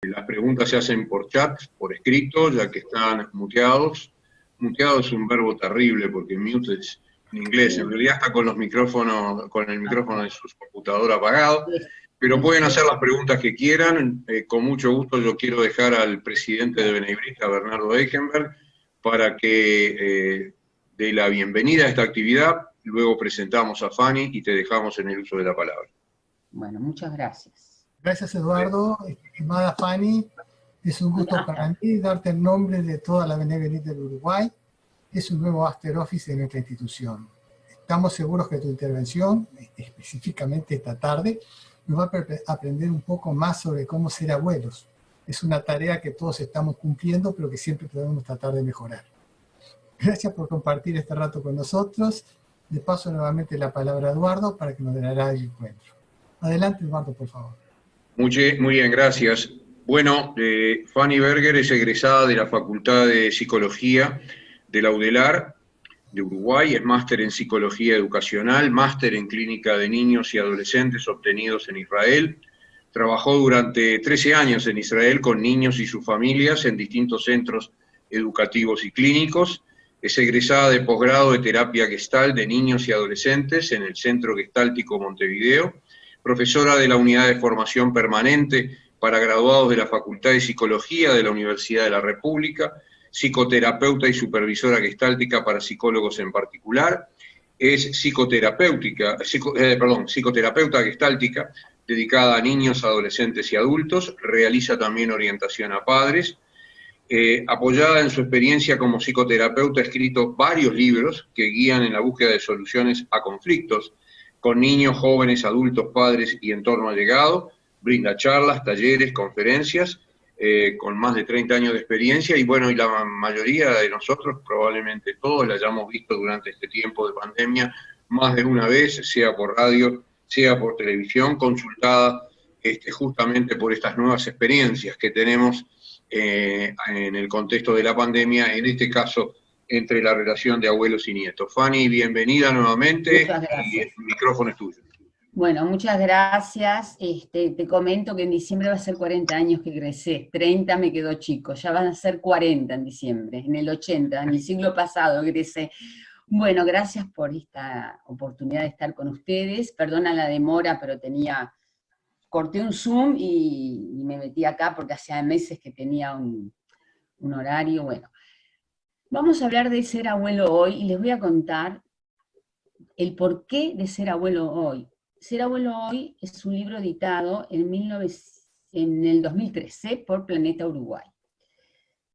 Las preguntas se hacen por chat, por escrito, ya que están muteados. Muteado es un verbo terrible porque mute es en inglés, en realidad está con el micrófono de su computadora apagado, pero pueden hacer las preguntas que quieran. Con mucho gusto yo quiero dejar al presidente de Benebrija, Bernardo Eichenberg, para que dé la bienvenida a esta actividad. Luego presentamos a Fanny y te dejamos en el uso de la palabra. Bueno, muchas gracias. Gracias, Eduardo. Estimada Fanny, es un gusto para mí darte el nombre de toda la Benevenita del Uruguay. Es un nuevo After Office de nuestra institución. Estamos seguros que tu intervención, específicamente esta tarde, nos va a aprender un poco más sobre cómo ser abuelos. Es una tarea que todos estamos cumpliendo, pero que siempre debemos tratar de mejorar. Gracias por compartir este rato con nosotros. Le paso nuevamente la palabra a Eduardo para que nos dará el encuentro. Adelante, Eduardo, por favor. Muy bien, gracias. Bueno, Fanny Berger es egresada de la Facultad de Psicología de la UDELAR de Uruguay, es máster en Psicología Educacional, máster en Clínica de Niños y Adolescentes obtenidos en Israel. Trabajó durante 13 años en Israel con niños y sus familias en distintos centros educativos y clínicos. Es egresada de posgrado de Terapia Gestalt de Niños y Adolescentes en el Centro Gestáltico Montevideo, profesora de la Unidad de Formación Permanente para graduados de la Facultad de Psicología de la Universidad de la República, psicoterapeuta y supervisora gestáltica para psicólogos en particular, es psicoterapeuta gestáltica dedicada a niños, adolescentes y adultos, realiza también orientación a padres. Apoyada en su experiencia como psicoterapeuta, ha escrito varios libros que guían en la búsqueda de soluciones a conflictos con niños, jóvenes, adultos, padres y entorno allegado, brinda charlas, talleres, conferencias, con más de 30 años de experiencia, y bueno, y la mayoría de nosotros, probablemente todos, la hayamos visto durante este tiempo de pandemia más de una vez, sea por radio, sea por televisión, consultada justamente por estas nuevas experiencias que tenemos en el contexto de la pandemia, en este caso, entre la relación de abuelos y nietos. Fanny, bienvenida nuevamente, y el micrófono es tuyo. Bueno, muchas gracias. Te comento que en diciembre va a ser 40 años que egresé, 30 me quedó chico, ya van a ser 40 en diciembre, en el 80, en el siglo pasado egresé. Bueno, gracias por esta oportunidad de estar con ustedes, perdona la demora, pero corté un Zoom y me metí acá porque hacía meses que tenía un horario, bueno. Vamos a hablar de ser abuelo hoy y les voy a contar el porqué de ser abuelo hoy. Ser abuelo hoy es un libro editado en el 2013 por Planeta Uruguay.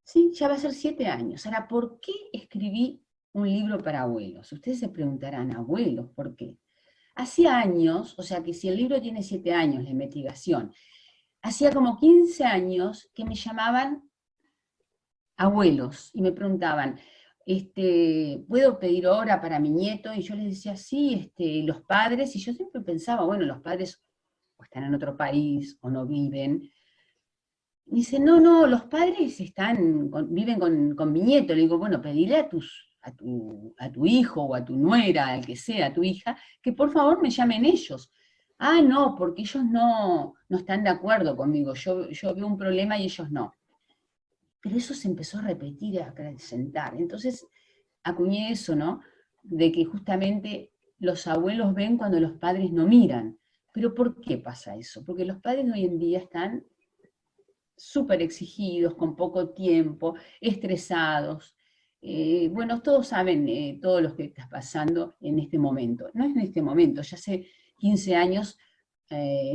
Sí, ya va a ser 7 años. Ahora, ¿por qué escribí un libro para abuelos? Ustedes se preguntarán, ¿abuelos? ¿Por qué? Hacía años, o sea que si el libro tiene 7 años, la investigación, hacía como 15 años que me llamaban abuelos y me preguntaban, ¿puedo pedir hora para mi nieto? Y yo les decía, sí, los padres, y yo siempre pensaba, bueno, los padres o están en otro país o no viven. Y dice, no, los padres viven con mi nieto. Le digo, bueno, pedile a tu hijo o a tu nuera, al que sea, a tu hija, que por favor me llamen ellos. Ah, no, porque ellos no están de acuerdo conmigo, yo veo un problema y ellos no. Pero eso se empezó a repetir, a acrecentar. Entonces acuñé eso, ¿no? De que justamente los abuelos ven cuando los padres no miran. ¿Pero por qué pasa eso? Porque los padres hoy en día están súper exigidos, con poco tiempo, estresados. Bueno, todos saben todo lo que está pasando en este momento. No es en este momento, ya hace 15 años,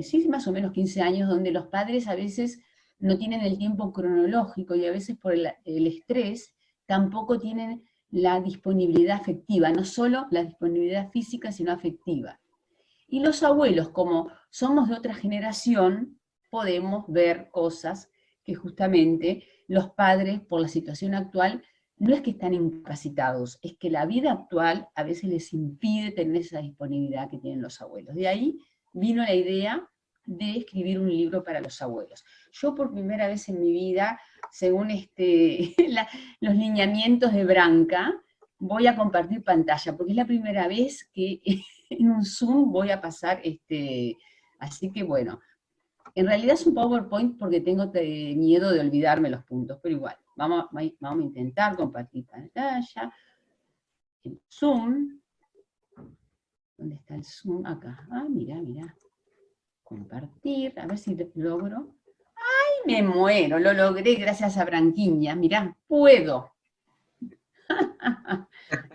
sí, más o menos 15 años, donde los padres a veces no tienen el tiempo cronológico y a veces por el estrés tampoco tienen la disponibilidad afectiva, no solo la disponibilidad física, sino afectiva. Y los abuelos, como somos de otra generación, podemos ver cosas que justamente los padres, por la situación actual, no es que están incapacitados, es que la vida actual a veces les impide tener esa disponibilidad que tienen los abuelos. De ahí vino la idea de escribir un libro para los abuelos. Yo por primera vez en mi vida, según los lineamientos de Branca, voy a compartir pantalla, porque es la primera vez que en un Zoom voy a pasar, así que bueno, En realidad es un PowerPoint porque tengo miedo de olvidarme los puntos, pero igual, vamos a intentar compartir pantalla. El Zoom. ¿Dónde está el Zoom? Acá. Ah, mira. Compartir, a ver si logro. ¡Ay, me muero! Lo logré gracias a Branquiña. Mirá, puedo.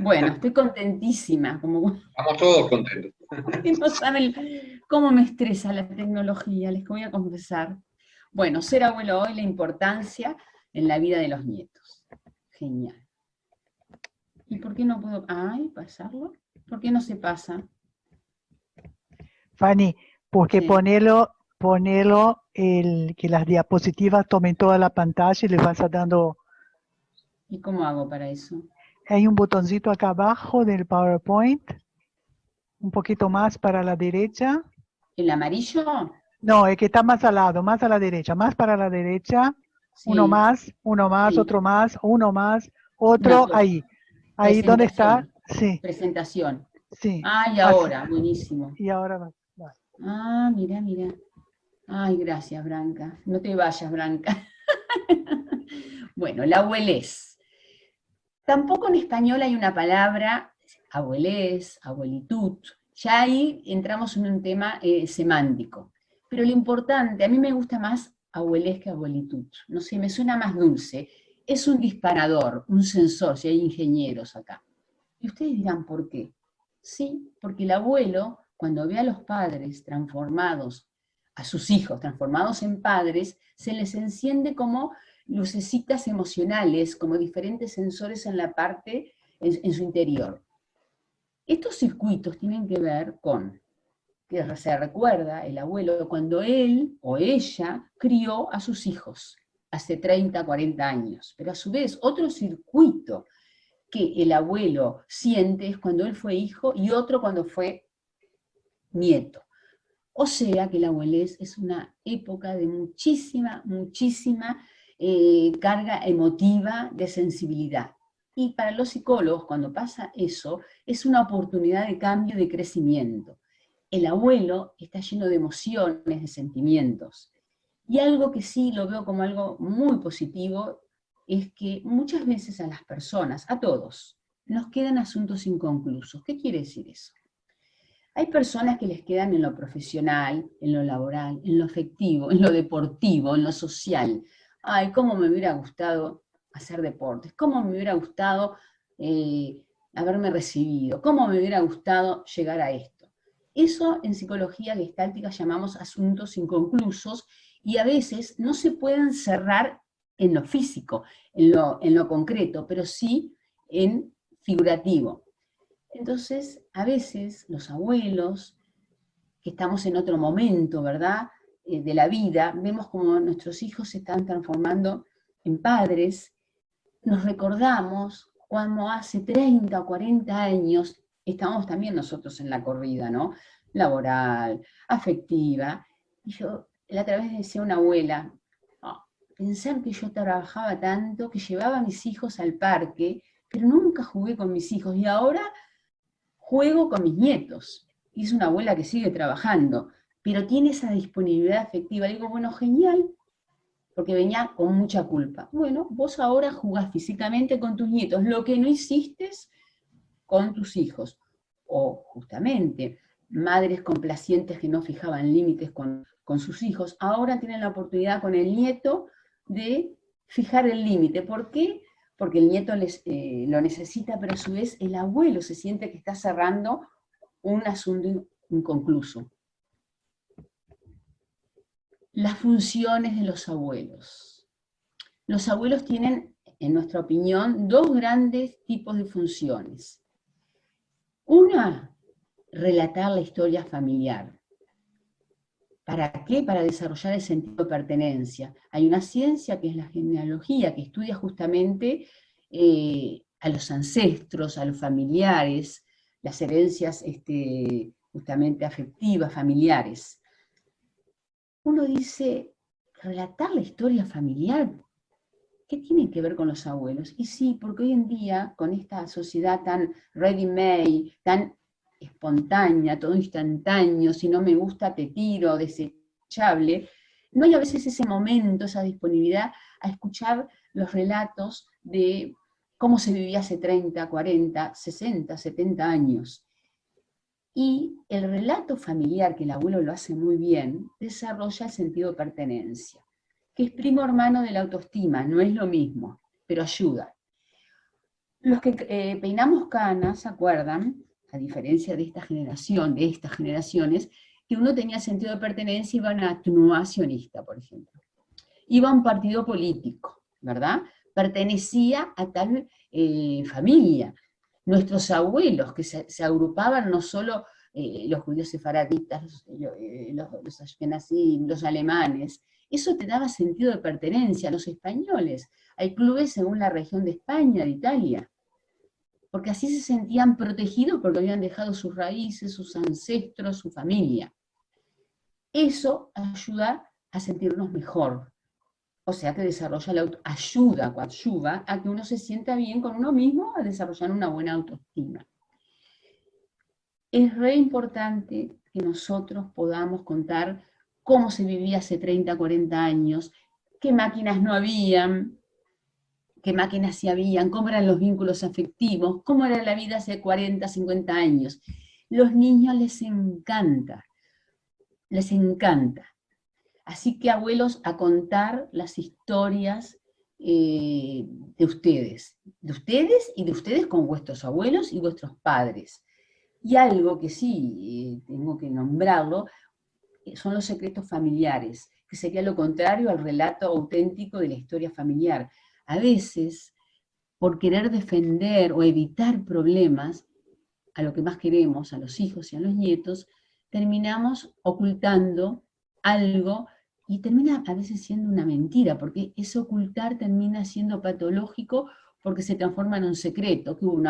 Bueno, estoy contentísima. Estamos todos contentos. Porque no saben cómo me estresa la tecnología, les voy a confesar. Bueno, ser abuelo hoy, la importancia en la vida de los nietos. Genial. ¿Y por qué no puedo pasarlo? ¿Por qué no se pasa? Fanny, porque Sí. ponelo que las diapositivas tomen toda la pantalla y le vas dando... ¿Y cómo hago para eso? Hay un botoncito acá abajo del PowerPoint, un poquito más para la derecha. ¿El amarillo? No, el que está más al lado, más a la derecha, más para la derecha. Sí. Uno más, Sí. otro más, uno más, otro, ahí. Ahí, ¿dónde está? Sí. Presentación. Sí. Y ahora, buenísimo. Y ahora va. Mira. Ay, gracias, Branca. No te vayas, Branca. Bueno, la abuelez. Tampoco en español hay una palabra, abuelez, abuelitud. Ya ahí entramos en un tema semántico. Pero lo importante, a mí me gusta más abuelez que abuelitud. No sé, me suena más dulce. Es un disparador, un sensor, si hay ingenieros acá. Y ustedes dirán, ¿por qué? Sí, porque el abuelo, cuando ve a los padres transformados, a sus hijos transformados en padres, se les enciende como lucecitas emocionales, como diferentes sensores en la parte, en su interior. Estos circuitos tienen que ver con, que se recuerda el abuelo cuando él o ella crió a sus hijos hace 30, 40 años, pero a su vez otro circuito que el abuelo siente es cuando él fue hijo y otro cuando fue nieto. O sea que la abuelez es una época de muchísima carga emotiva de sensibilidad. Y para los psicólogos, cuando pasa eso, es una oportunidad de cambio, de crecimiento. El abuelo está lleno de emociones, de sentimientos. Y algo que sí lo veo como algo muy positivo es que muchas veces a las personas, a todos, nos quedan asuntos inconclusos. ¿Qué quiere decir eso? Hay personas que les quedan en lo profesional, en lo laboral, en lo afectivo, en lo deportivo, en lo social. Ay, cómo me hubiera gustado hacer deportes, cómo me hubiera gustado haberme recibido, cómo me hubiera gustado llegar a esto. Eso en psicología gestáltica llamamos asuntos inconclusos y a veces no se pueden cerrar en lo físico, en lo concreto, pero sí en figurativo. Entonces, a veces los abuelos, que estamos en otro momento, ¿verdad?, de la vida, vemos como nuestros hijos se están transformando en padres, nos recordamos cuando hace 30 o 40 años estábamos también nosotros en la corrida, ¿no?, laboral, afectiva. Y yo la otra vez decía a una abuela, pensar que yo trabajaba tanto, que llevaba a mis hijos al parque, pero nunca jugué con mis hijos, y ahora juego con mis nietos. Y es una abuela que sigue trabajando, pero tiene esa disponibilidad afectiva. Le digo, bueno, genial, porque venía con mucha culpa. Bueno, vos ahora jugás físicamente con tus nietos, lo que no hiciste con tus hijos. O justamente, madres complacientes que no fijaban límites con sus hijos, ahora tienen la oportunidad con el nieto de fijar el límite. ¿Por qué? Porque el nieto lo necesita, pero a su vez el abuelo se siente que está cerrando un asunto inconcluso. Las funciones de los abuelos. Los abuelos tienen, en nuestra opinión, dos grandes tipos de funciones. Una, relatar la historia familiar. ¿Para qué? Para desarrollar el sentido de pertenencia. Hay una ciencia que es la genealogía, que estudia justamente a los ancestros, a los familiares, las herencias justamente afectivas, familiares. Uno dice, relatar la historia familiar, ¿qué tiene que ver con los abuelos? Y sí, porque hoy en día, con esta sociedad tan ready-made, tan espontánea, todo instantáneo, si no me gusta te tiro, desechable, no hay a veces ese momento, esa disponibilidad a escuchar los relatos de cómo se vivía hace 30, 40, 60, 70 años. Y el relato familiar, que el abuelo lo hace muy bien, desarrolla el sentido de pertenencia, que es primo hermano de la autoestima, no es lo mismo, pero ayuda. Los que peinamos canas, ¿se acuerdan? A diferencia de esta generación, de estas generaciones, que uno tenía sentido de pertenencia y iba a una Tnuá sionista, por ejemplo. Iba a un partido político, ¿verdad? Pertenecía a tal familia. Nuestros abuelos, que se agrupaban no solo los judíos sefaraditas, los ashkenazim, los alemanes, eso te daba sentido de pertenencia. Los españoles, hay clubes según la región de España, de Italia, porque así se sentían protegidos porque habían dejado sus raíces, sus ancestros, su familia. Eso ayuda a sentirnos mejor. O sea que desarrolla la ayuda a que uno se sienta bien con uno mismo, a desarrollar una buena autoestima. Es re importante que nosotros podamos contar cómo se vivía hace 30, 40 años, qué máquinas no habían, qué máquinas sí habían, cómo eran los vínculos afectivos, cómo era la vida hace 40, 50 años. Los niños les encanta, les encanta. Así que abuelos, a contar las historias de ustedes y de ustedes con vuestros abuelos y vuestros padres. Y algo que sí tengo que nombrarlo, son los secretos familiares, que sería lo contrario al relato auténtico de la historia familiar. A veces, por querer defender o evitar problemas, a lo que más queremos, a los hijos y a los nietos, terminamos ocultando algo y termina a veces siendo una mentira, porque ese ocultar termina siendo patológico porque se transforma en un secreto, que hubo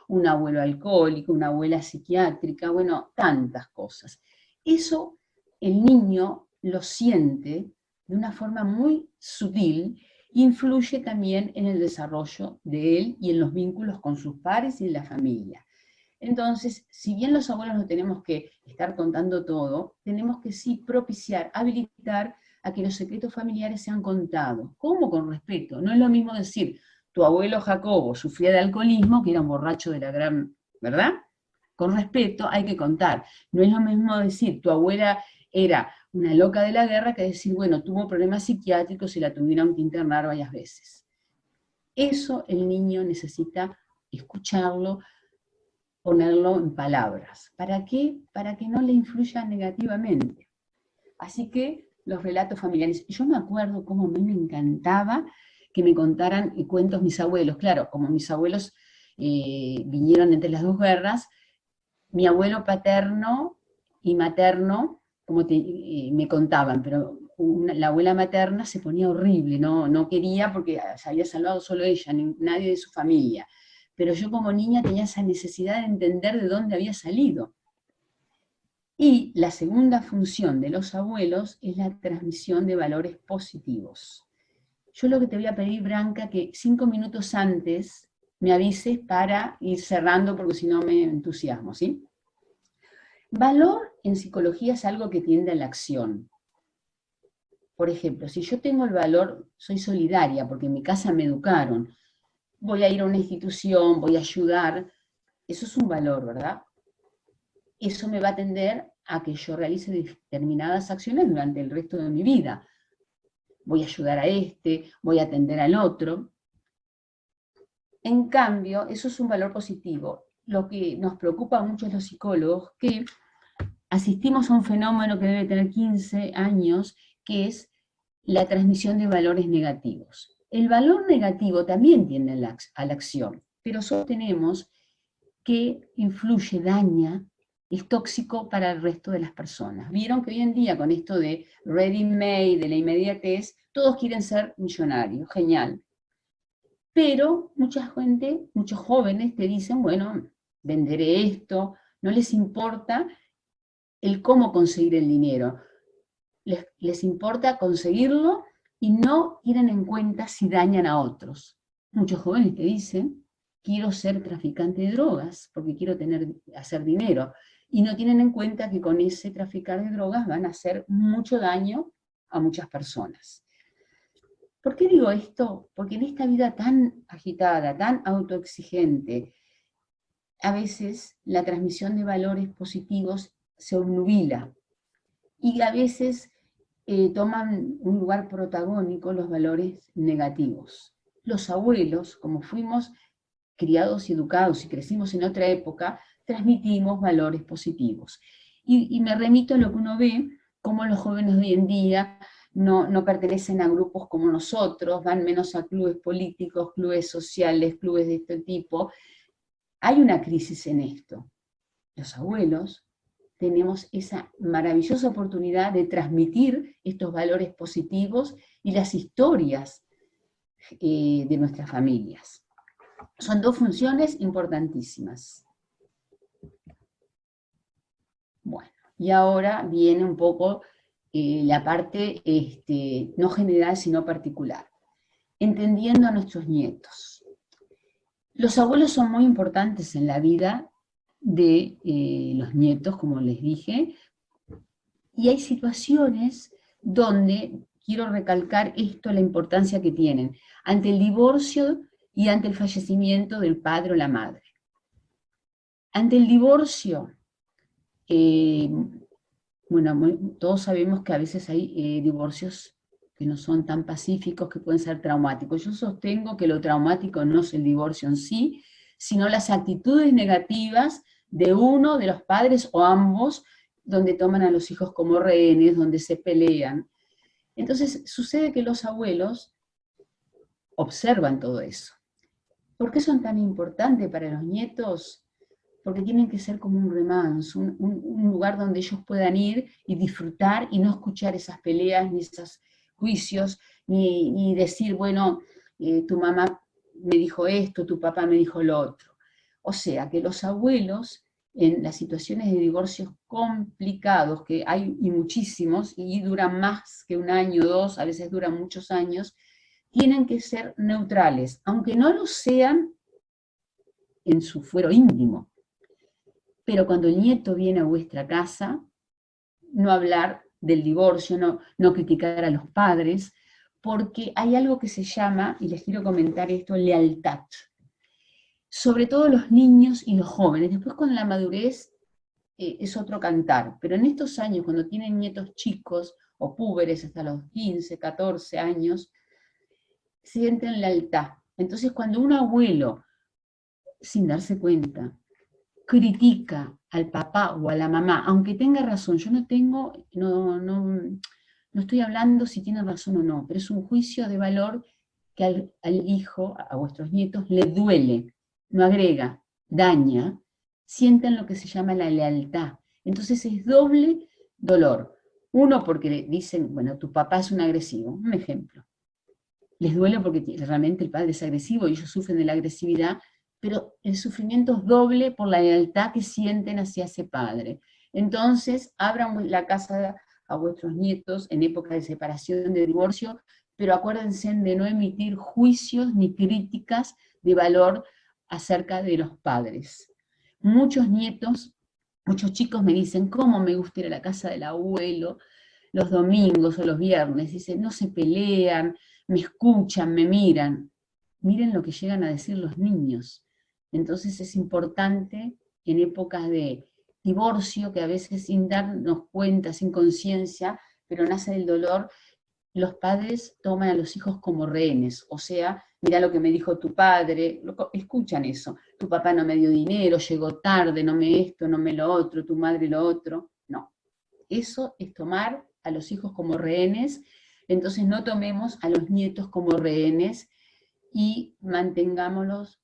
un abuelo alcohólico, una abuela psiquiátrica, bueno, tantas cosas. Eso el niño lo siente de una forma muy sutil e influye también en el desarrollo de él y en los vínculos con sus pares y en la familia. Entonces, si bien los abuelos no tenemos que estar contando todo, tenemos que sí propiciar, habilitar a que los secretos familiares sean contados. ¿Cómo? Con respeto. No es lo mismo decir, tu abuelo Jacobo sufría de alcoholismo, que era un borracho de la gran, ¿verdad? Con respeto hay que contar. No es lo mismo decir, tu abuela era una loca de la guerra, que decir, bueno, tuvo problemas psiquiátricos y la tuvieron que internar varias veces. Eso el niño necesita escucharlo, ponerlo en palabras. ¿Para qué? Para que no le influya negativamente. Así que los relatos familiares. Yo me acuerdo cómo a mí me encantaba que me contaran cuentos mis abuelos. Claro, como mis abuelos vinieron entre las dos guerras, mi abuelo paterno y materno, como me contaban, pero la abuela materna se ponía horrible, no quería porque se había salvado solo ella, nadie de su familia. Pero yo como niña tenía esa necesidad de entender de dónde había salido. Y la segunda función de los abuelos es la transmisión de valores positivos. Yo lo que te voy a pedir, Branca, que 5 minutos antes me avises para ir cerrando, porque si no me entusiasmo, ¿sí? Valor en psicología es algo que tiende a la acción. Por ejemplo, si yo tengo el valor, soy solidaria, porque en mi casa me educaron, voy a ir a una institución, voy a ayudar, eso es un valor, ¿verdad? Eso me va a tender a que yo realice determinadas acciones durante el resto de mi vida. Voy a ayudar a este, voy a atender al otro. En cambio, eso es un valor positivo. Lo que nos preocupa mucho a los psicólogos, que asistimos a un fenómeno que debe tener 15 años, que es la transmisión de valores negativos. El valor negativo también tiende a la acción, pero sostenemos que influye, daña, es tóxico para el resto de las personas. Vieron que hoy en día con esto de ready-made, de la inmediatez, todos quieren ser millonarios, genial. Pero mucha gente, muchos jóvenes te dicen, bueno, venderé esto, no les importa el cómo conseguir el dinero. Les importa conseguirlo y no tienen en cuenta si dañan a otros. Muchos jóvenes te dicen, quiero ser traficante de drogas porque quiero hacer dinero. Y no tienen en cuenta que con ese traficar de drogas van a hacer mucho daño a muchas personas. ¿Por qué digo esto? Porque en esta vida tan agitada, tan autoexigente, a veces la transmisión de valores positivos se obnubila y a veces toman un lugar protagónico los valores negativos. Los abuelos, como fuimos criados y educados y crecimos en otra época, transmitimos valores positivos. Y me remito a lo que uno ve, como los jóvenes de hoy en día no pertenecen a grupos como nosotros, van menos a clubes políticos, clubes sociales, clubes de este tipo. Hay una crisis en esto. Los abuelos tenemos esa maravillosa oportunidad de transmitir estos valores positivos y las historias de nuestras familias. Son dos funciones importantísimas. Bueno, y ahora viene un poco la parte no general sino particular. Entendiendo a nuestros nietos. Los abuelos son muy importantes en la vida de los nietos, como les dije, y hay situaciones donde quiero recalcar esto, la importancia que tienen, ante el divorcio y ante el fallecimiento del padre o la madre. Ante el divorcio, bueno, todos sabemos que a veces hay divorcios que no son tan pacíficos, que pueden ser traumáticos. Yo sostengo que lo traumático no es el divorcio en sí, sino las actitudes negativas de uno de los padres o ambos, donde toman a los hijos como rehenes, donde se pelean. Entonces sucede que los abuelos observan todo eso. ¿Por qué son tan importantes para los nietos? Porque tienen que ser como un remanso, un lugar donde ellos puedan ir y disfrutar y no escuchar esas peleas, ni esos juicios, ni decir, bueno, tu mamá me dijo esto, tu papá me dijo lo otro. O sea, que los abuelos, en las situaciones de divorcios complicados, que hay y muchísimos, y duran más que un año o dos, a veces duran muchos años, tienen que ser neutrales, aunque no lo sean en su fuero íntimo. Pero cuando el nieto viene a vuestra casa, no hablar del divorcio, no criticar a los padres, porque hay algo que se llama, y les quiero comentar esto, lealtad. Sobre todo los niños y los jóvenes. Después con la madurez es otro cantar, pero en estos años, cuando tienen nietos chicos o púberes hasta los 15, 14 años, sienten lealtad. Entonces cuando un abuelo, sin darse cuenta, critica al papá o a la mamá, aunque tenga razón, yo no estoy hablando si tiene razón o no, pero es un juicio de valor que al hijo, a vuestros nietos, le duele, no agrega, daña, sienten lo que se llama la lealtad. Entonces es doble dolor. Uno, porque le dicen, bueno, tu papá es un agresivo, un ejemplo. Les duele porque realmente el padre es agresivo y ellos sufren de la agresividad, pero el sufrimiento es doble por la lealtad que sienten hacia ese padre. Entonces, abran la casa a vuestros nietos en época de separación, de divorcio, pero acuérdense de no emitir juicios ni críticas de valor acerca de los padres. Muchos nietos, muchos chicos me dicen, ¿cómo me gusta ir a la casa del abuelo los domingos o los viernes? Dicen, no se pelean, me escuchan, me miran. Miren lo que llegan a decir los niños. Entonces es importante en épocas de divorcio, que a veces sin darnos cuenta, sin conciencia, pero nace del dolor, los padres toman a los hijos como rehenes. O sea, mira lo que me dijo tu padre, escuchan eso. Tu papá no me dio dinero, llegó tarde, no me esto, no me lo otro, tu madre lo otro. No, eso es tomar a los hijos como rehenes. Entonces no tomemos a los nietos como rehenes y mantengámoslos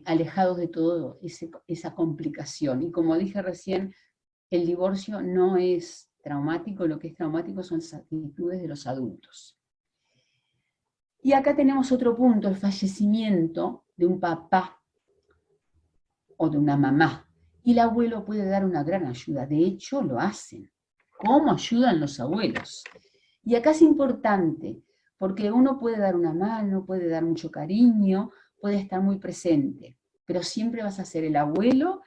alejados de todo esa complicación. Y como dije recién, el divorcio no es traumático, lo que es traumático son las actitudes de los adultos. Y acá tenemos otro punto, el fallecimiento de un papá o de una mamá. Y el abuelo puede dar una gran ayuda, de hecho lo hacen. ¿Cómo ayudan los abuelos? Y acá es importante, porque uno puede dar una mano, puede dar mucho cariño, puede estar muy presente, pero siempre vas a ser el abuelo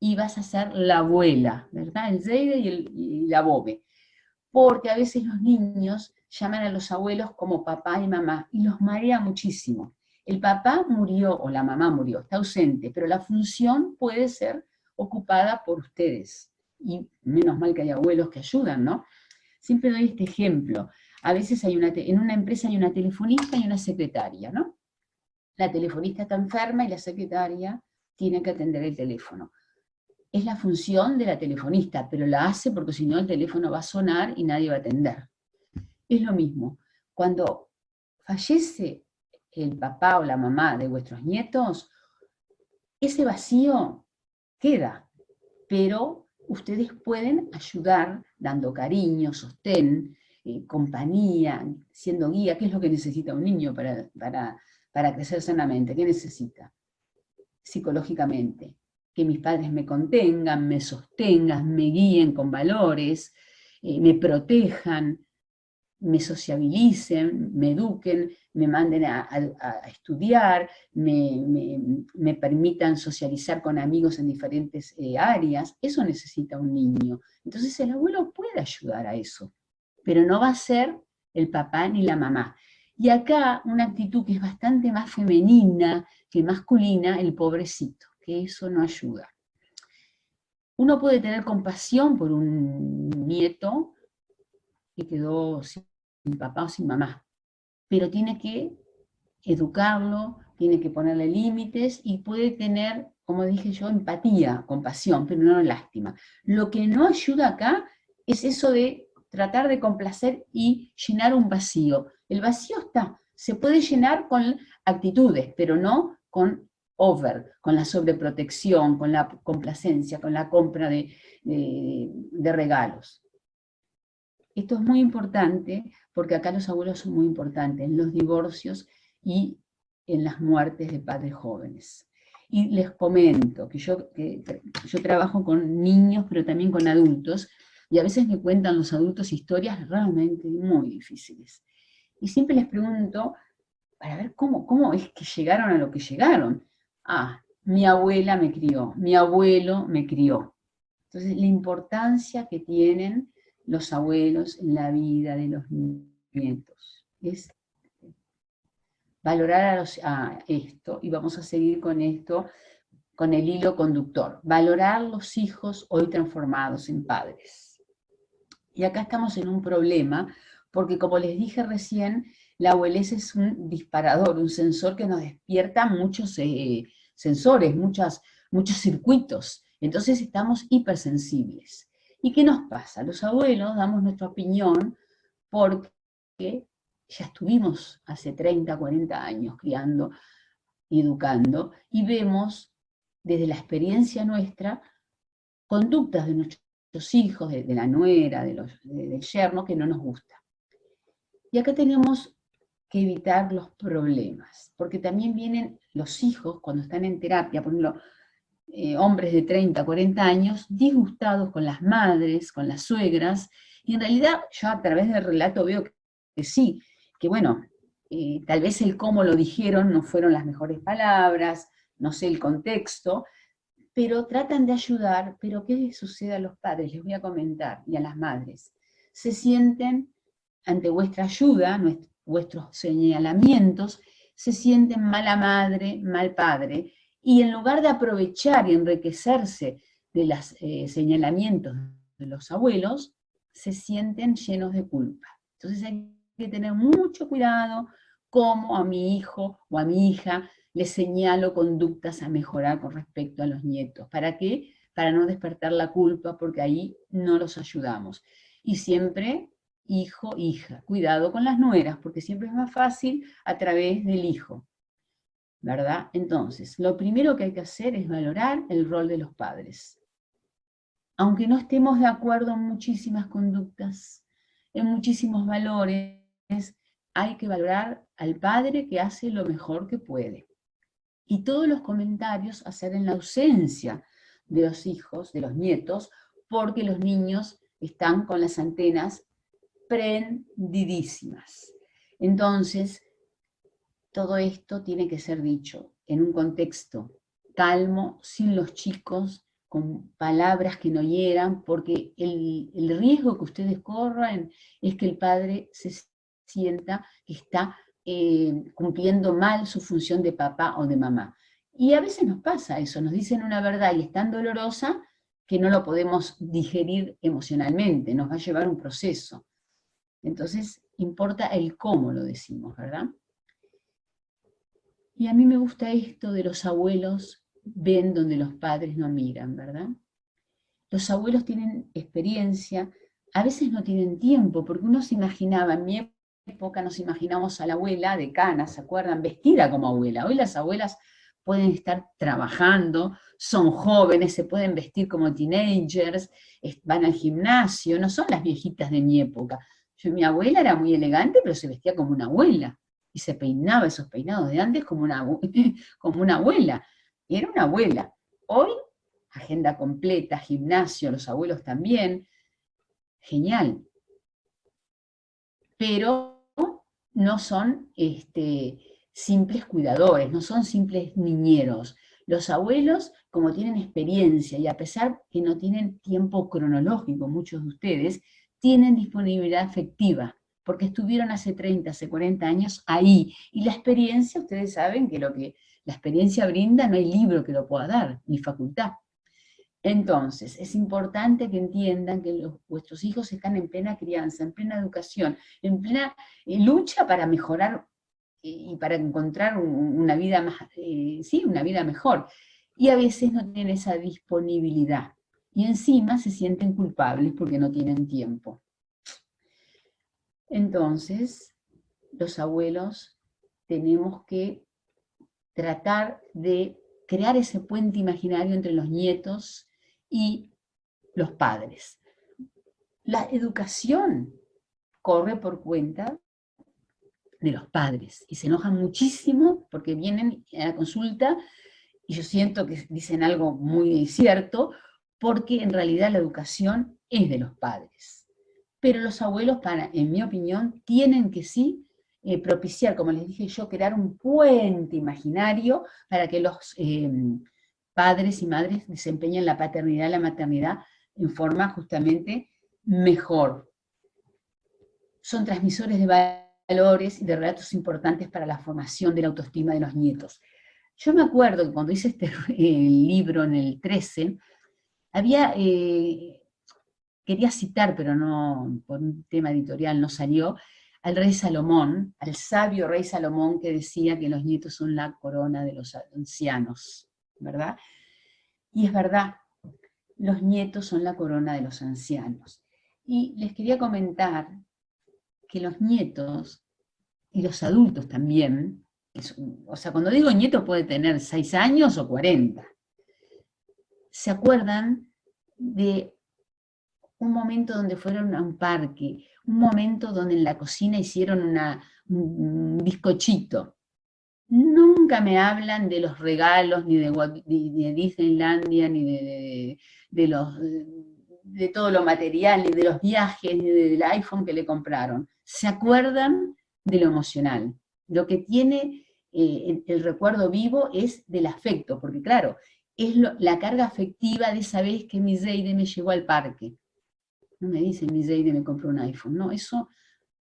y vas a ser la abuela, ¿verdad? El Zeide y la Bobe. porque a veces los niños llaman a los abuelos como papá y mamá, y los marea muchísimo. El papá murió, o la mamá murió, está ausente, pero la función puede ser ocupada por ustedes. Y menos mal que hay abuelos que ayudan, ¿no? Siempre doy este ejemplo. A veces en una empresa hay una telefonista y una secretaria, ¿no? La telefonista está enferma y la secretaria tiene que atender el teléfono. Es la función de la telefonista, pero la hace porque si no el teléfono va a sonar y nadie va a atender. Es lo mismo. Cuando fallece el papá o la mamá de vuestros nietos, ese vacío queda, pero ustedes pueden ayudar dando cariño, sostén, compañía, siendo guía. ¿Qué es lo que necesita un niño para crecer sanamente? ¿Qué necesita? Psicológicamente. Que mis padres me contengan, me sostengan, me guíen con valores, me protejan, me sociabilicen, me eduquen, me manden a estudiar, me permitan socializar con amigos en diferentes áreas. Eso necesita un niño. Entonces el abuelo puede ayudar a eso, pero no va a ser el papá ni la mamá. Y acá una actitud que es bastante más femenina que masculina, el pobrecito, que eso no ayuda. Uno puede tener compasión por un nieto que quedó sin papá o sin mamá, pero tiene que educarlo, tiene que ponerle límites y puede tener, como dije yo, empatía, compasión, pero no lástima. Lo que no ayuda acá es eso de tratar de complacer y llenar un vacío. El vacío está, se puede llenar con actitudes, pero no con con la sobreprotección, con la complacencia, con la compra de regalos. Esto es muy importante porque acá los abuelos son muy importantes en los divorcios y en las muertes de padres jóvenes. Y les comento que yo trabajo con niños, pero también con adultos, y a veces me cuentan los adultos historias realmente muy difíciles. Y siempre les pregunto, para ver cómo es que llegaron a lo que llegaron. Ah, mi abuela me crió, mi abuelo me crió. Entonces, la importancia que tienen los abuelos en la vida de los nietos es valorar a esto, y vamos a seguir con esto, con el hilo conductor, valorar los hijos hoy transformados en padres. Y acá estamos en un problema, porque como les dije recién, la abuelez es un disparador, un sensor que nos despierta muchos sensores, muchos circuitos. Entonces estamos hipersensibles. ¿Y qué nos pasa? Los abuelos damos nuestra opinión porque ya estuvimos hace 30, 40 años criando y educando, y vemos desde la experiencia nuestra conductas de nuestros hijos, de la nuera, del yerno, que no nos gusta. Y acá tenemos que evitar los problemas, porque también vienen los hijos cuando están en terapia, por ejemplo, hombres de 30, 40 años, disgustados con las madres, con las suegras, y en realidad yo a través del relato veo que sí, que bueno, tal vez el cómo lo dijeron no fueron las mejores palabras, no sé el contexto, pero tratan de ayudar. Pero ¿qué les sucede a los padres? Les voy a comentar, y a las madres. Se sienten, ante vuestra ayuda, vuestros señalamientos, se sienten mala madre, mal padre, y en lugar de aprovechar y enriquecerse de los señalamientos de los abuelos, se sienten llenos de culpa. Entonces hay que tener mucho cuidado cómo a mi hijo o a mi hija les señalo conductas a mejorar con respecto a los nietos. ¿Para qué? Para no despertar la culpa, porque ahí no los ayudamos. Y siempre, hijo, hija, cuidado con las nueras, porque siempre es más fácil a través del hijo, ¿verdad? Entonces, lo primero que hay que hacer es valorar el rol de los padres. Aunque no estemos de acuerdo en muchísimas conductas, en muchísimos valores, hay que valorar al padre que hace lo mejor que puede. Y todos los comentarios hacer en la ausencia de los hijos, de los nietos, porque los niños están con las antenas prendidísimas. Entonces, todo esto tiene que ser dicho en un contexto calmo, sin los chicos con palabras que no hieran, porque el riesgo que ustedes corran es que el padre se sienta que está cumpliendo mal su función de papá o de mamá. Y a veces nos pasa eso, nos dicen una verdad y es tan dolorosa que no lo podemos digerir emocionalmente, nos va a llevar un proceso. Entonces, importa el cómo lo decimos, ¿verdad? Y a mí me gusta esto de los abuelos ven donde los padres no miran, ¿verdad? Los abuelos tienen experiencia, a veces no tienen tiempo, porque uno se imaginaba, en mi época nos imaginamos a la abuela de Cana, ¿se acuerdan? Vestida como abuela. Hoy las abuelas pueden estar trabajando, son jóvenes, se pueden vestir como teenagers, van al gimnasio, no son las viejitas de mi época. Mi abuela era muy elegante, pero se vestía como una abuela, y se peinaba esos peinados de antes como una abuela, y era una abuela. Hoy, agenda completa, gimnasio, los abuelos también, genial. Pero no son simples cuidadores, no son simples niñeros. Los abuelos, como tienen experiencia y a pesar que no tienen tiempo cronológico, muchos de ustedes, tienen disponibilidad afectiva, porque estuvieron hace 30, hace 40 años ahí. Y la experiencia, ustedes saben que lo que la experiencia brinda, no hay libro que lo pueda dar, ni facultad. Entonces, es importante que entiendan que vuestros hijos están en plena crianza, en plena educación, en plena lucha para mejorar y para encontrar una vida más, una vida mejor. Y a veces no tienen esa disponibilidad. Y encima se sienten culpables porque no tienen tiempo. Entonces, los abuelos tenemos que tratar de crear ese puente imaginario entre los nietos y los padres. La educación corre por cuenta de los padres y se enojan muchísimo porque vienen a la consulta y yo siento que dicen algo muy cierto, porque en realidad la educación es de los padres. Pero los abuelos, en mi opinión, tienen que sí propiciar, como les dije yo, crear un puente imaginario para que los padres y madres desempeñen la paternidad y la maternidad en forma justamente mejor. Son transmisores de valores y de relatos importantes para la formación de la autoestima de los nietos. Yo me acuerdo que cuando hice este libro en el 13, quería citar, pero no, por un tema editorial no salió, al rey Salomón, al sabio rey Salomón, que decía que los nietos son la corona de los ancianos, ¿verdad? Y es verdad, los nietos son la corona de los ancianos. Y les quería comentar que los nietos, y los adultos también, o sea, cuando digo nieto puede tener 6 años o 40, se acuerdan de un momento donde fueron a un parque, un momento donde en la cocina hicieron un bizcochito. Nunca me hablan de los regalos, ni de Disneylandia, ni de todo lo material, ni de los viajes, ni del iPhone que le compraron. Se acuerdan de lo emocional. Lo que tiene el recuerdo vivo es del afecto, porque claro, es la carga afectiva de esa vez que mi Zeide me llevó al parque. No me dicen, mi Zeide me compró un iPhone. No, eso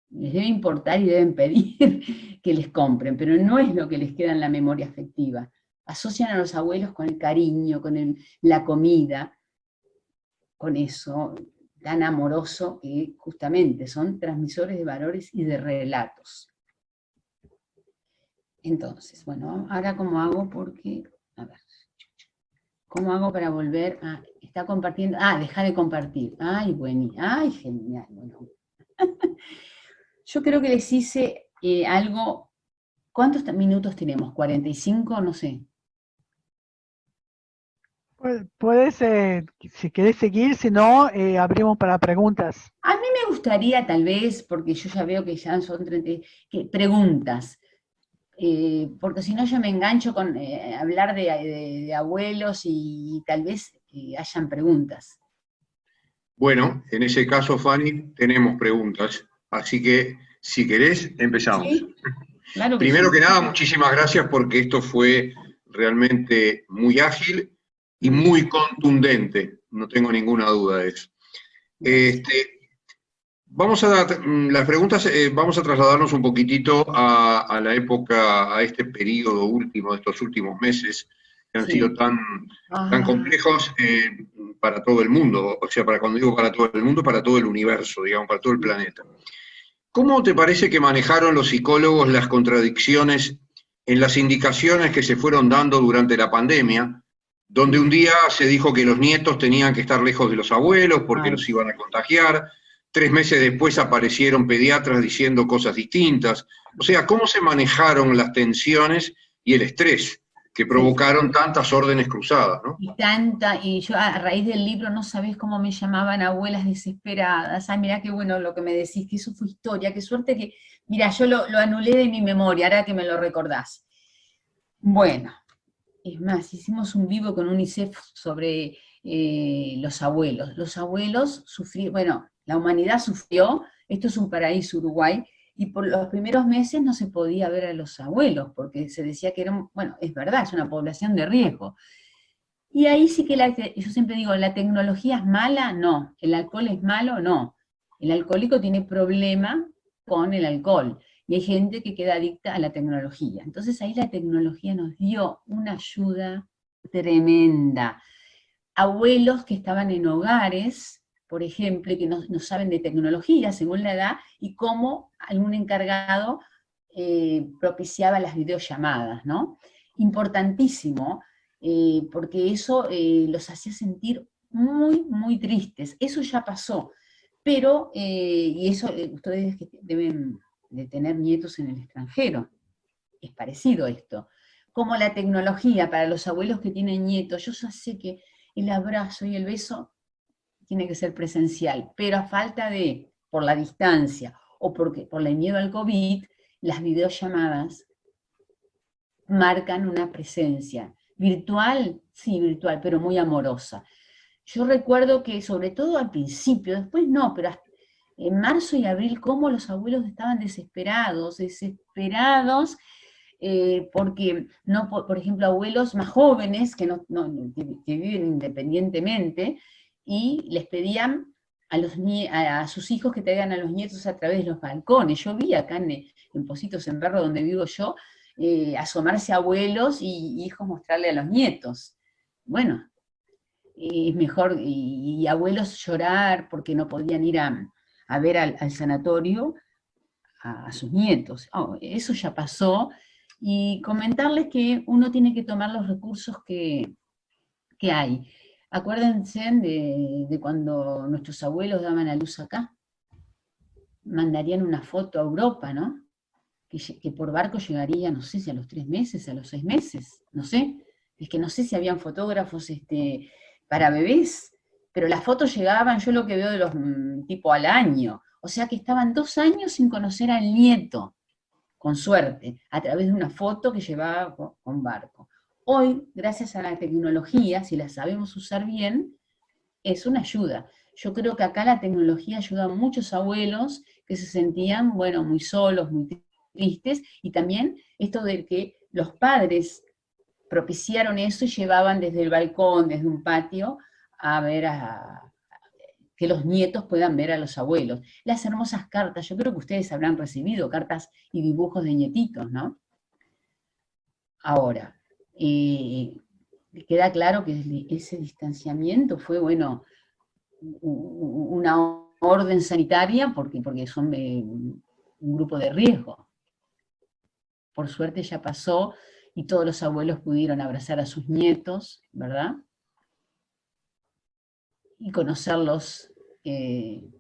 les debe importar y deben pedir que les compren, pero no es lo que les queda en la memoria afectiva. Asocian a los abuelos con el cariño, con la comida, con eso tan amoroso que justamente son transmisores de valores y de relatos. Entonces, bueno, ahora cómo hago porque, a ver, ¿cómo hago para volver a, está compartiendo? Ah, deja de compartir. Ay, bueno, ay, genial, bueno. Yo creo que les hice algo, ¿cuántos minutos tenemos? ¿45? No sé. Puedes, si querés seguir, si no, abrimos para preguntas. A mí me gustaría tal vez, porque yo ya veo que ya son 30, preguntas, porque si no yo me engancho con hablar de abuelos y tal vez hayan preguntas. Bueno, en ese caso, Fanny, tenemos preguntas, así que si querés, empezamos. ¿Sí? Claro que primero que nada, muchísimas gracias porque esto fue realmente muy ágil y muy contundente, no tengo ninguna duda de eso. Vamos a dar las preguntas, vamos a trasladarnos un poquitito a la época, a este periodo último, de estos últimos meses, que han sido tan complejos para todo el mundo, o sea, cuando digo para todo el mundo, para todo el universo, digamos, para todo el planeta. ¿Cómo te parece que manejaron los psicólogos las contradicciones en las indicaciones que se fueron dando durante la pandemia, donde un día se dijo que los nietos tenían que estar lejos de los abuelos porque los iban a contagiar, 3 meses después aparecieron pediatras diciendo cosas distintas? O sea, ¿cómo se manejaron las tensiones y el estrés que provocaron tantas órdenes cruzadas, ¿no? Y yo a raíz del libro no sabés cómo me llamaban abuelas desesperadas. Ay, mirá qué bueno lo que me decís, que eso fue historia, qué suerte que, mirá, yo lo anulé de mi memoria, ahora que me lo recordás. Bueno, es más, hicimos un vivo con UNICEF sobre los abuelos. Los abuelos sufrieron, bueno, la humanidad sufrió, esto es un paraíso, Uruguay, y por los primeros meses no se podía ver a los abuelos, porque se decía que eran, bueno, es verdad, es una población de riesgo. Y ahí sí que yo siempre digo, ¿la tecnología es mala? No. ¿El alcohol es malo? No. El alcohólico tiene problema con el alcohol, y hay gente que queda adicta a la tecnología. Entonces ahí la tecnología nos dio una ayuda tremenda. Abuelos que estaban en hogares, por ejemplo, que no saben de tecnología según la edad, y cómo algún encargado propiciaba las videollamadas, ¿no? Importantísimo, porque eso los hacía sentir muy, muy tristes. Eso ya pasó, pero, y eso ustedes que deben de tener nietos en el extranjero, es parecido esto. Como la tecnología para los abuelos que tienen nietos, yo ya sé que el abrazo y el beso tiene que ser presencial, pero a falta de, por la distancia, o por el miedo al COVID, las videollamadas marcan una presencia. Virtual, sí, virtual, pero muy amorosa. Yo recuerdo que, sobre todo al principio, después no, pero hasta en marzo y abril, cómo los abuelos estaban desesperados, porque, no, por ejemplo, abuelos más jóvenes que viven independientemente, y les pedían a sus hijos que traigan a los nietos a través de los balcones. Yo vi acá en Positos en Berro, donde vivo yo, asomarse abuelos y hijos mostrarle a los nietos. Bueno, es mejor, y abuelos llorar porque no podían ir a ver al sanatorio a sus nietos. Eso ya pasó, y comentarles que uno tiene que tomar los recursos que hay. Acuérdense de cuando nuestros abuelos daban a luz acá, mandarían una foto a Europa, ¿no? Que por barco llegaría, no sé si a los 3 meses, a los 6 meses, no sé. Es que no sé si habían fotógrafos para bebés, pero las fotos llegaban, yo lo que veo de los tipo al año, o sea que estaban 2 años sin conocer al nieto, con suerte, a través de una foto que llevaba con barco. Hoy, gracias a la tecnología, si la sabemos usar bien, es una ayuda. Yo creo que acá la tecnología ayuda a muchos abuelos que se sentían, bueno, muy solos, muy tristes, y también esto de que los padres propiciaron eso y llevaban desde el balcón, desde un patio, a ver que los nietos puedan ver a los abuelos. Las hermosas cartas, yo creo que ustedes habrán recibido cartas y dibujos de nietitos, ¿no? Ahora, queda claro que ese distanciamiento fue, bueno, una orden sanitaria porque son un grupo de riesgo. Por suerte ya pasó y todos los abuelos pudieron abrazar a sus nietos, ¿verdad? Y conocerlos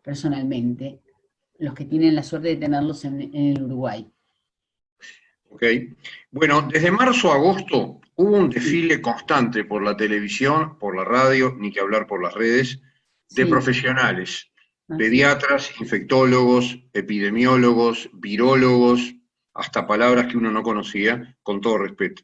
personalmente, los que tienen la suerte de tenerlos en el Uruguay. Ok. Bueno, desde marzo a agosto hubo un desfile constante por la televisión, por la radio, ni que hablar por las redes, de profesionales, pediatras, infectólogos, epidemiólogos, virólogos, hasta palabras que uno no conocía, con todo respeto.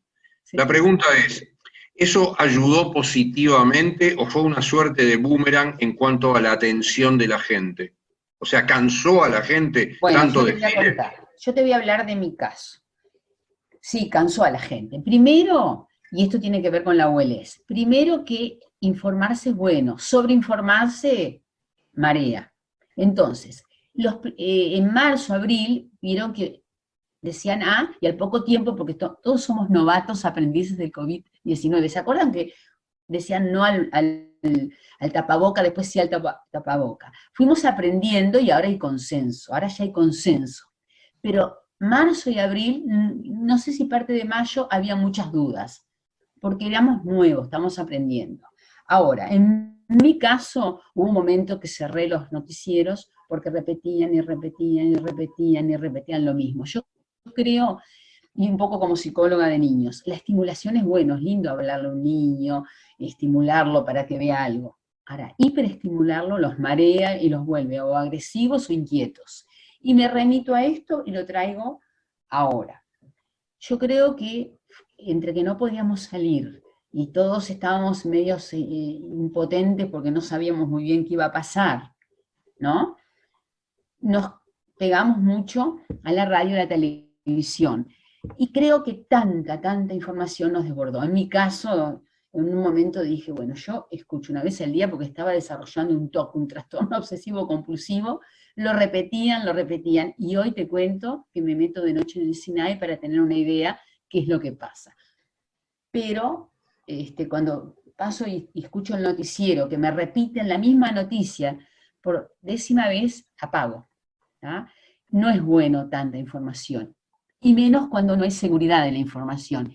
La pregunta es, ¿eso ayudó positivamente o fue una suerte de boomerang en cuanto a la atención de la gente? O sea, ¿cansó a la gente tanto desfile? Yo te voy a hablar de mi caso. Sí, cansó a la gente. Primero, y esto tiene que ver con la ULS. Primero que informarse es bueno, sobreinformarse marea. Entonces, en marzo, abril, vieron que decían y al poco tiempo, porque todos somos novatos aprendices del COVID-19, ¿se acuerdan que decían no al tapaboca, después sí al tapaboca? Fuimos aprendiendo y ahora hay consenso, ahora ya hay consenso. Pero marzo y abril, no sé si parte de mayo, había muchas dudas, porque éramos nuevos, estamos aprendiendo. Ahora, en mi caso, hubo un momento que cerré los noticieros porque repetían y repetían y repetían y repetían lo mismo. Yo creo, y un poco como psicóloga de niños, la estimulación es bueno, es lindo hablarle a un niño, estimularlo para que vea algo. Ahora, hiperestimularlo los marea y los vuelve o agresivos o inquietos. Y me remito a esto y lo traigo ahora. Yo creo que entre que no podíamos salir y todos estábamos medios impotentes porque no sabíamos muy bien qué iba a pasar, ¿no? Nos pegamos mucho a la radio y a la televisión. Y creo que tanta información nos desbordó. En mi caso, en un momento dije, bueno, yo escucho una vez al día porque estaba desarrollando un TOC, un trastorno obsesivo compulsivo, lo repetían, y hoy te cuento que me meto de noche en el Sinai para tener una idea qué es lo que pasa. Pero cuando paso y escucho el noticiero, que me repiten la misma noticia por 10ª vez, apago. ¿tá? No es bueno tanta información, y menos cuando no hay seguridad de la información.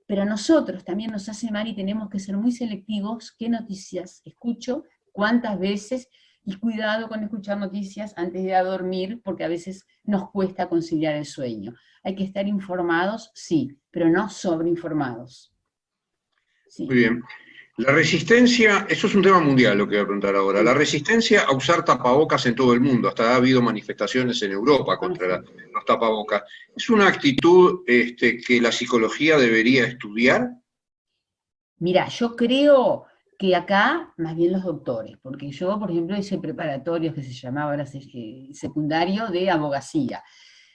Pero a nosotros también nos hace mal y tenemos que ser muy selectivos qué noticias escucho, cuántas veces, y cuidado con escuchar noticias antes de ir a dormir, porque a veces nos cuesta conciliar el sueño. Hay que estar informados, sí, pero no sobreinformados. Sí. Muy bien. La resistencia, eso es un tema mundial lo que voy a preguntar ahora, la resistencia a usar tapabocas en todo el mundo, hasta ha habido manifestaciones en Europa contra los tapabocas. ¿Es una actitud que la psicología debería estudiar? Mira, yo creo que acá, más bien los doctores, porque yo, por ejemplo, hice preparatorios que se llamaba ahora secundario de abogacía.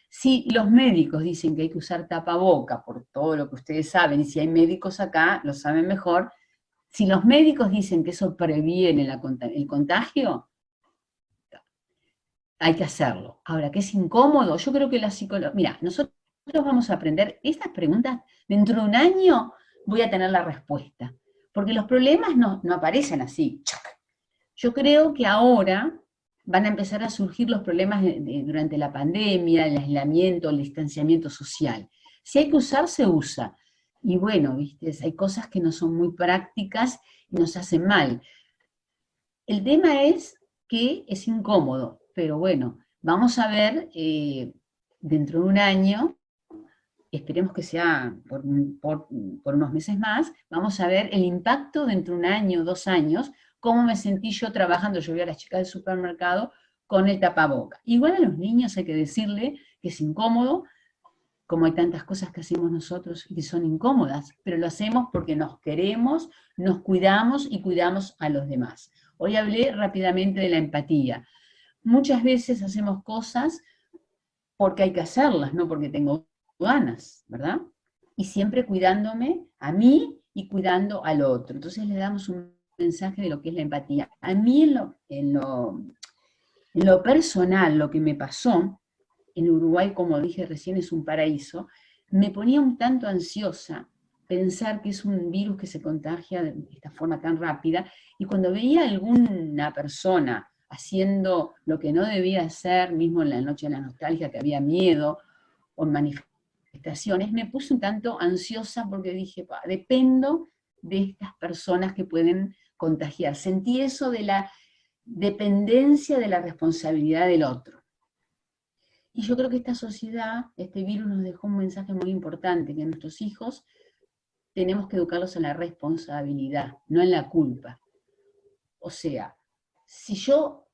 Si los médicos dicen que hay que usar tapaboca por todo lo que ustedes saben, y si hay médicos acá, lo saben mejor, si los médicos dicen que eso previene el contagio, hay que hacerlo. Ahora, ¿que es incómodo? Yo creo que la psicología... Mira, nosotros vamos a aprender estas preguntas, dentro de un año voy a tener la respuesta, porque los problemas no aparecen así. Yo creo que ahora van a empezar a surgir los problemas durante la pandemia, el aislamiento, el distanciamiento social. Si hay que usar, se usa. Y bueno, ¿viste? Hay cosas que no son muy prácticas y nos hacen mal. El tema es que es incómodo, pero bueno, vamos a ver dentro de un año, esperemos que sea por unos meses más, vamos a ver el impacto dentro de un año, 2 años, cómo me sentí yo trabajando, yo vi a las chicas del supermercado con el tapaboca. Igual a los niños hay que decirle que es incómodo, como hay tantas cosas que hacemos nosotros y que son incómodas, pero lo hacemos porque nos queremos, nos cuidamos y cuidamos a los demás. Hoy hablé rápidamente de la empatía. Muchas veces hacemos cosas porque hay que hacerlas, no porque tengo ganas, ¿verdad? Y siempre cuidándome a mí y cuidando al otro. Entonces le damos un mensaje de lo que es la empatía. A mí en lo personal, lo que me pasó, en Uruguay, como dije recién, es un paraíso, me ponía un tanto ansiosa pensar que es un virus que se contagia de esta forma tan rápida, y cuando veía a alguna persona haciendo lo que no debía hacer, mismo en la noche de la nostalgia, que había miedo, o en manifestaciones, me puse un tanto ansiosa porque dije, dependo de estas personas que pueden contagiar. Sentí eso de la dependencia de la responsabilidad del otro. Y yo creo que esta sociedad, este virus nos dejó un mensaje muy importante, que a nuestros hijos tenemos que educarlos en la responsabilidad, no en la culpa. O sea, si yo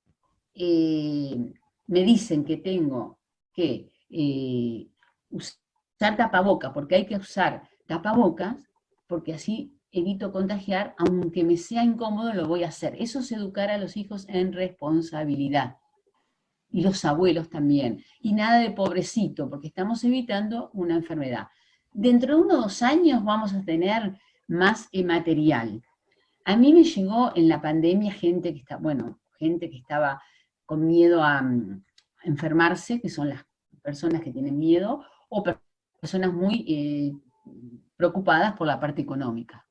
me dicen que tengo que usar tapabocas, porque hay que usar tapabocas, porque así evito contagiar, aunque me sea incómodo, lo voy a hacer. Eso es educar a los hijos en responsabilidad. Y los abuelos también. Y nada de pobrecito, porque estamos evitando una enfermedad. Dentro de 1 o 2 años vamos a tener más material. A mí me llegó en la pandemia gente que estaba con miedo a enfermarse, que son las personas que tienen miedo, o personas muy preocupadas por la parte económica.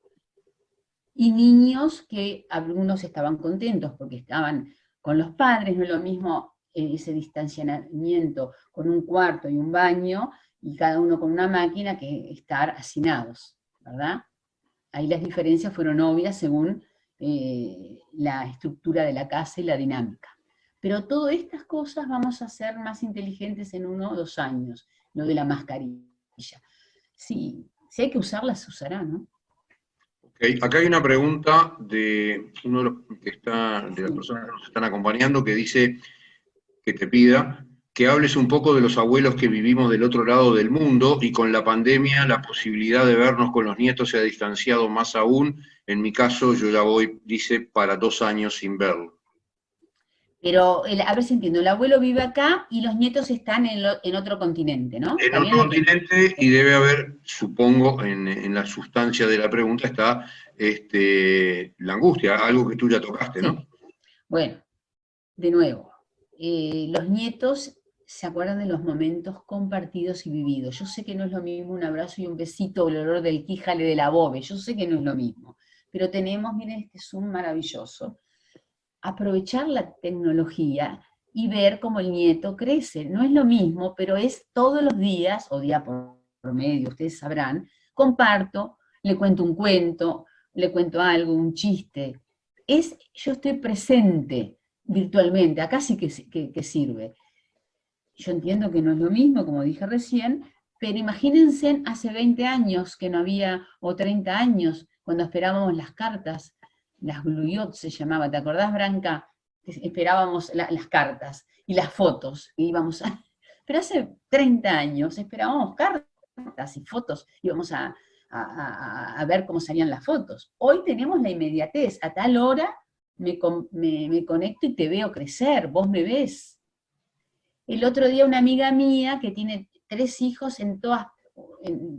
Y niños que algunos estaban contentos porque estaban con los padres, no es lo mismo ese distanciamiento con un cuarto y un baño, y cada uno con una máquina, que estar hacinados, ¿verdad? Ahí las diferencias fueron obvias según la estructura de la casa y la dinámica. Pero todas estas cosas vamos a ser más inteligentes en 1 o 2 años, lo de la mascarilla. Sí, si hay que usarlas, se usará, ¿no? Okay. Acá hay una pregunta de uno de las personas que nos están acompañando, que dice que te pida que hables un poco de los abuelos que vivimos del otro lado del mundo, y con la pandemia la posibilidad de vernos con los nietos se ha distanciado más aún. En mi caso, yo ya voy, dice, para 2 años sin verlo. Pero, a ver si entiendo, el abuelo vive acá y los nietos están en otro continente, ¿no? En otro continente, y debe haber, supongo, en la sustancia de la pregunta está la angustia, algo que tú ya tocaste, ¿no? Sí. Bueno, de nuevo, los nietos se acuerdan de los momentos compartidos y vividos. Yo sé que no es lo mismo un abrazo y un besito, o el olor del quíjale de la bobe, yo sé que no es lo mismo, pero tenemos, miren este Zoom maravilloso, aprovechar la tecnología y ver cómo el nieto crece. No es lo mismo, pero es todos los días, o día por medio, ustedes sabrán, comparto, le cuento un cuento, le cuento algo, un chiste. Yo estoy presente virtualmente, acá sí que sirve. Yo entiendo que no es lo mismo, como dije recién, pero imagínense hace 20 años que no había, o 30 años, cuando esperábamos las cartas, las gluyot se llamaba, ¿te acordás, Branca? Esperábamos las cartas y las fotos, y íbamos a... Pero hace 30 años esperábamos cartas y fotos, íbamos a ver cómo salían las fotos. Hoy tenemos la inmediatez, a tal hora me conecto y te veo crecer, vos me ves. El otro día una amiga mía que tiene 3 hijos en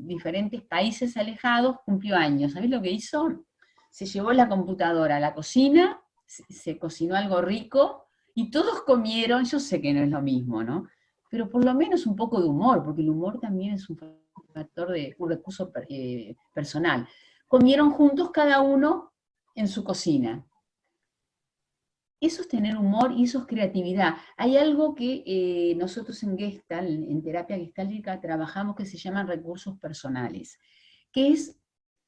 diferentes países alejados, cumplió años. ¿Sabés lo que hizo? Se llevó la computadora a la cocina, se cocinó algo rico, y todos comieron. Yo sé que no es lo mismo, ¿no? Pero por lo menos un poco de humor, porque el humor también es un recurso personal. Comieron juntos cada uno en su cocina. Eso es tener humor y eso es creatividad. Hay algo que nosotros en Gestalt, en terapia gestáltica, trabajamos, que se llaman recursos personales, que es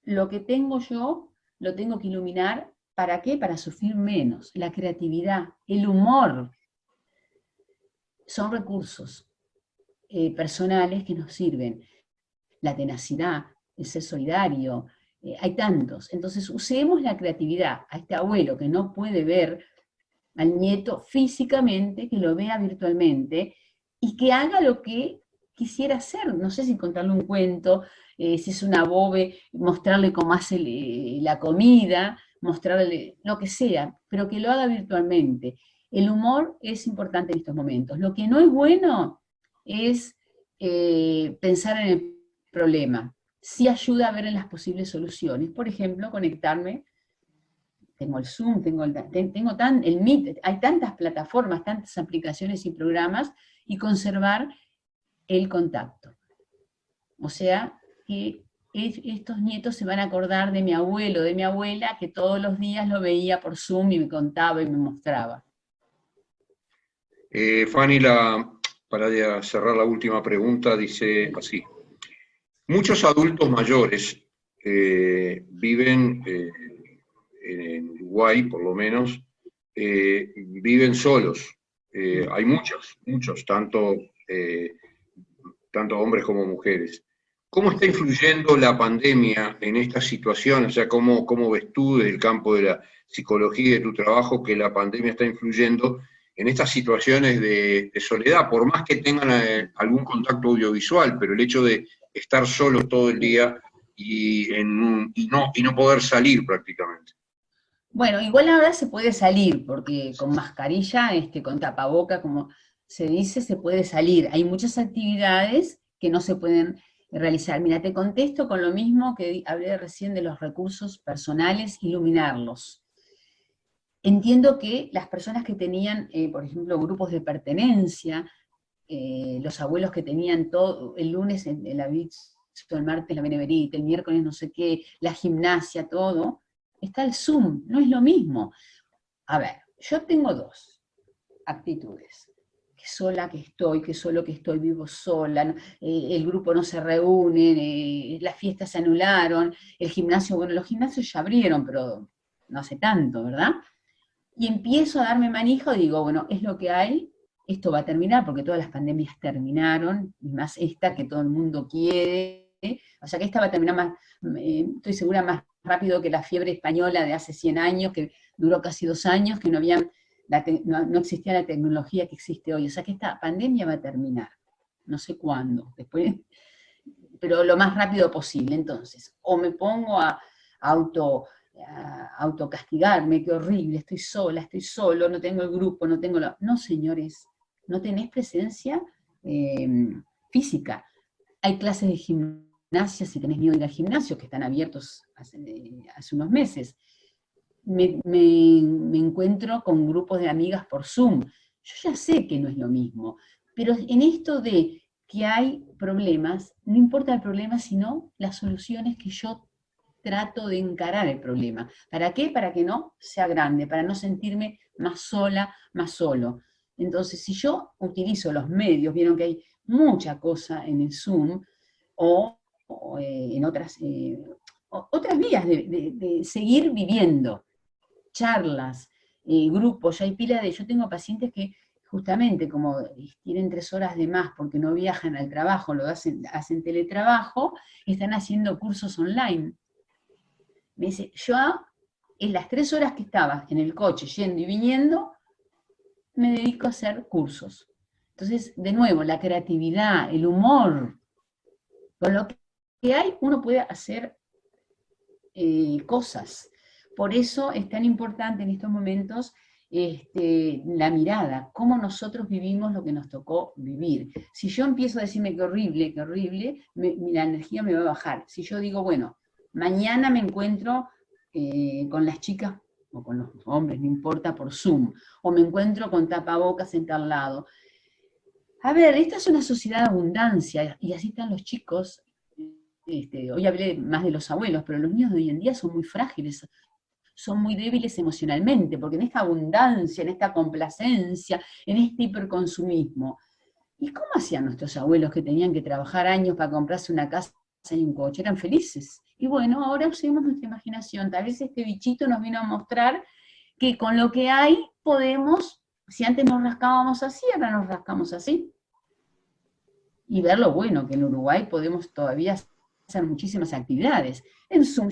lo que tengo yo, lo tengo que iluminar. ¿Para qué? Para sufrir menos. La creatividad, el humor, son recursos personales que nos sirven. La tenacidad, el ser solidario, hay tantos. Entonces usemos la creatividad. A este abuelo que no puede ver al nieto físicamente, que lo vea virtualmente, y que haga lo que quisiera hacer. No sé si contarle un cuento, si es una bobe, mostrarle cómo hace la comida, mostrarle lo que sea, pero que lo haga virtualmente. El humor es importante en estos momentos. Lo que no es bueno es pensar en el problema. Sí ayuda a ver en las posibles soluciones. Por ejemplo, conectarme. Tengo el Zoom, tengo el Meet, hay tantas plataformas, tantas aplicaciones y programas, y conservar el contacto. O sea, que estos nietos se van a acordar de mi abuelo, de mi abuela, que todos los días lo veía por Zoom y me contaba y me mostraba. Fanny, para cerrar la última pregunta, dice así: muchos adultos mayores viven, en Uruguay por lo menos, viven solos. Hay muchos, tanto hombres como mujeres. ¿Cómo está influyendo la pandemia en esta situación? O sea, ¿cómo ves tú desde el campo de la psicología y de tu trabajo que la pandemia está influyendo en estas situaciones de soledad? Por más que tengan algún contacto audiovisual, pero el hecho de estar solos todo el día y no poder salir prácticamente. Bueno, igual ahora se puede salir, porque con mascarilla, con tapaboca, como se dice, se puede salir. Hay muchas actividades que no se pueden realizar. Mira, te contesto con lo mismo que hablé recién de los recursos personales, iluminarlos. Entiendo que las personas que tenían, por ejemplo, grupos de pertenencia, los abuelos que tenían todo, el lunes en la Visto, el martes la Beneverita, el miércoles no sé qué, la gimnasia, todo, está el Zoom, no es lo mismo. A ver, yo tengo dos actitudes. Que sola que estoy, que solo que estoy, vivo sola, el grupo no se reúne, las fiestas se anularon, el gimnasio, bueno, los gimnasios ya abrieron, pero no hace tanto, ¿verdad? Y empiezo a darme manija, digo, bueno, es lo que hay, esto va a terminar, porque todas las pandemias terminaron, y más esta que todo el mundo quiere, o sea que esta va a terminar más, estoy segura, más rápido que la fiebre española de hace 100 años, que duró casi 2 años, que no existía la tecnología que existe hoy, o sea que esta pandemia va a terminar, no sé cuándo, después, pero lo más rápido posible. Entonces, o me pongo a autocastigarme, qué horrible, estoy sola, estoy solo, no tengo el grupo, no tengo la... No, señores, no tenés presencia física. Hay clases de gimnasia, si tenés miedo de ir al gimnasio, que están abiertos hace unos meses. Me encuentro con grupos de amigas por Zoom. Yo ya sé que no es lo mismo, pero en esto de que hay problemas, no importa el problema, sino las soluciones que yo trato de encarar el problema. ¿Para qué? Para que no sea grande, para no sentirme más sola, más solo. Entonces, si yo utilizo los medios, vieron que hay mucha cosa en el Zoom, o en otras vías de seguir viviendo, charlas, grupos, ya hay pila de... Yo tengo pacientes que justamente como tienen 3 horas de más porque no viajan al trabajo, lo hacen teletrabajo, están haciendo cursos online. Me dice, yo en las 3 horas que estaba en el coche yendo y viniendo, me dedico a hacer cursos. Entonces, de nuevo, la creatividad, el humor, con lo que hay, uno puede hacer cosas. Por eso es tan importante en estos momentos la mirada, cómo nosotros vivimos lo que nos tocó vivir. Si yo empiezo a decirme qué horrible, la energía me va a bajar. Si yo digo, bueno, mañana me encuentro con las chicas o con los hombres, no importa, por Zoom, o me encuentro con tapabocas en tal lado. A ver, esta es una sociedad de abundancia, y así están los chicos. Hoy hablé más de los abuelos, pero los niños de hoy en día son muy frágiles, son muy débiles emocionalmente, porque en esta abundancia, en esta complacencia, en este hiperconsumismo. ¿Y cómo hacían nuestros abuelos que tenían que trabajar años para comprarse una casa y un coche? Eran felices. Y bueno, ahora usemos nuestra imaginación. Tal vez este bichito nos vino a mostrar que con lo que hay podemos, si antes nos rascábamos así, ahora nos rascamos así. Y ver lo bueno, que en Uruguay podemos todavía hacer muchísimas actividades. En Zoom,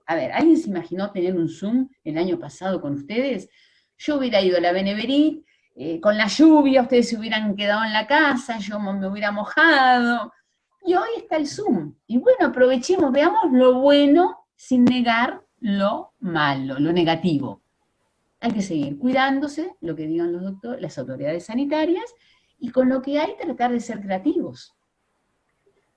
a ver, ¿alguien se imaginó tener un Zoom el año pasado con ustedes? Yo hubiera ido a la Beneverit, con la lluvia, ustedes se hubieran quedado en la casa, yo me hubiera mojado, y hoy está el Zoom. Y bueno, aprovechemos, veamos lo bueno sin negar lo malo, lo negativo. Hay que seguir cuidándose, lo que digan los doctores, las autoridades sanitarias, y con lo que hay tratar de ser creativos.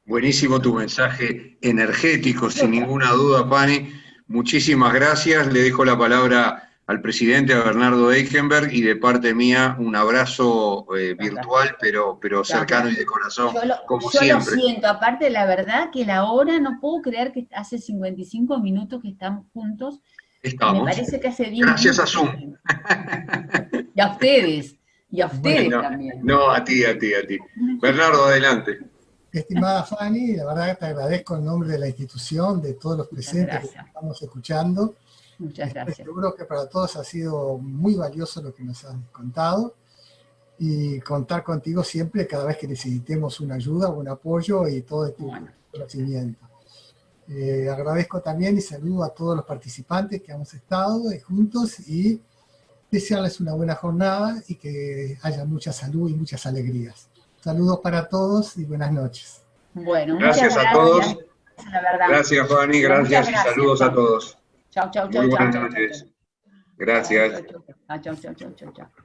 Buenísimo tu mensaje energético, sin ninguna duda, Pani. Muchísimas gracias. Le dejo la palabra al presidente, a Bernardo Eichenberg, y de parte mía un abrazo virtual, pero cercano y de corazón, como siempre. Yo lo siento, aparte la verdad que la hora, no puedo creer que hace 55 minutos que estamos juntos. Estamos. Me parece que hace 10 Gracias minutos. a Zoom. Y a ustedes. Y a ustedes también. No, a ti. Bernardo, adelante. Estimada Fanny, la verdad que te agradezco en nombre de la institución, de todos los presentes que estamos escuchando. Muchas gracias. Seguro que para todos ha sido muy valioso lo que nos han contado, y contar contigo siempre cada vez que necesitemos una ayuda, un apoyo y todo este conocimiento. Agradezco también y saludo a todos los participantes que hemos estado juntos, y desearles una buena jornada y que haya mucha salud y muchas alegrías. Saludos para todos y buenas noches. Bueno, gracias a todos. Gracias, Fanny, gracias y saludos a todos. Chao. Muy buenas noches. Gracias. Chao.